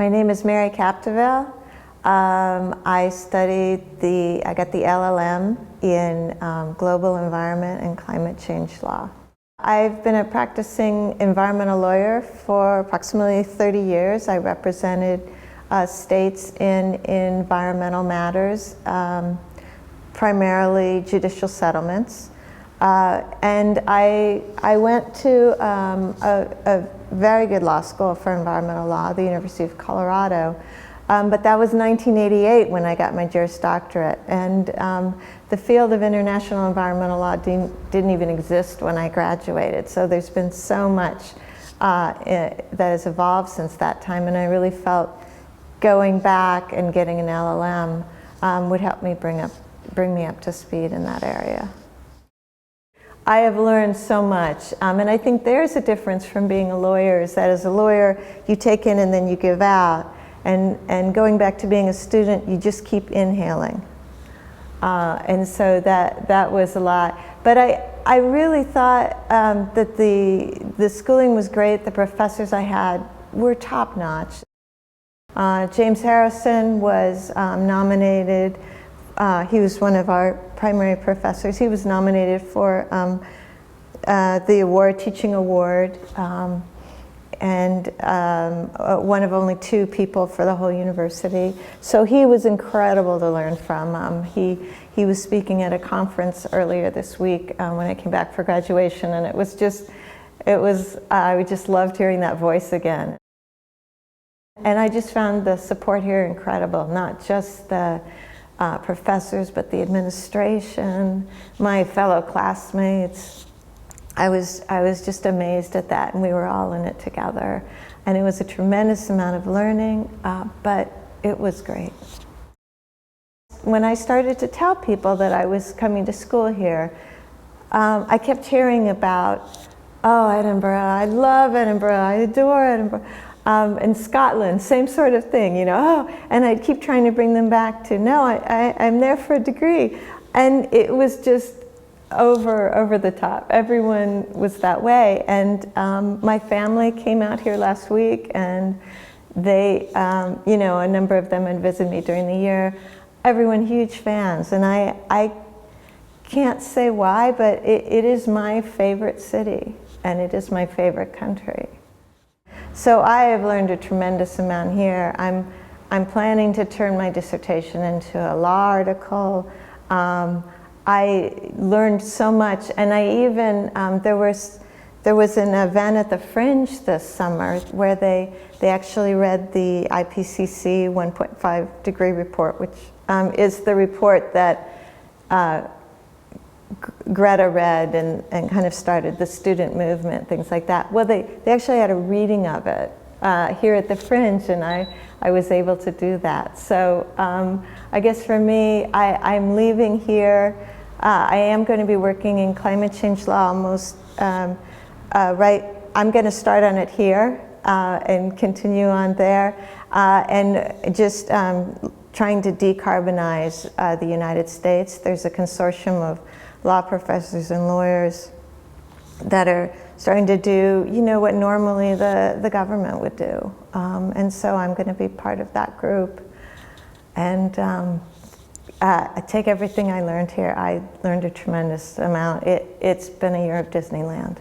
My name is Mary Capdeville. I got the LLM in global environment and climate change law. I've been a practicing environmental lawyer for approximately 30 years. I represented states in environmental matters, primarily judicial settlements. And I went to a very good law school for environmental law, the University of Colorado. But that was 1988 when I got my Juris Doctorate. And the field of international environmental law didn't even exist when I graduated. So there's been so much that has evolved since that time. And I really felt going back and getting an LLM would help me bring me up to speed in that area. I have learned so much, and I think there's a difference from being a lawyer, is that as a lawyer, you take in and then you give out. And going back to being a student, you just keep inhaling. And so that was a lot. But I really thought that the schooling was great. The professors I had were top-notch. James Harrison was nominated. He was one of our primary professors. He was nominated for the award, teaching award, and one of only 2 people for the whole university. So he was incredible to learn from. He was speaking at a conference earlier this week when I came back for graduation, and I just loved hearing that voice again. And I just found the support here incredible, not just the professors, but the administration, my fellow classmates. I was just amazed at that, and we were all in it together. And it was a tremendous amount of learning, but it was great. When I started to tell people that I was coming to school here, I kept hearing about, oh, Edinburgh, I love Edinburgh, I adore Edinburgh. In Scotland, same sort of thing, and I'd keep trying to bring them back to, no, I'm there for a degree. And it was just over the top. Everyone was that way. And my family came out here last week, and they, a number of them had visited me during the year. Everyone huge fans. And I can't say why, but it is my favorite city, and it is my favorite country. So I have learned a tremendous amount here. I'm planning to turn my dissertation into a law article. I learned so much, and I even there was an event at the Fringe this summer where they actually read the IPCC 1.5 degree report, which is the report that Greta read and kind of started the student movement, things like that. Well, they actually had a reading of it here at the Fringe, and I was able to do that. So I guess for me, I'm leaving here. I am going to be working in climate change law almost right. I'm going to start on it here and continue on there, and just trying to decarbonize the United States. There's a consortium of law professors and lawyers that are starting to do, what normally the government would do. And so I'm going to be part of that group. And I take everything I learned here. I learned a tremendous amount. It's been a year of Disneyland.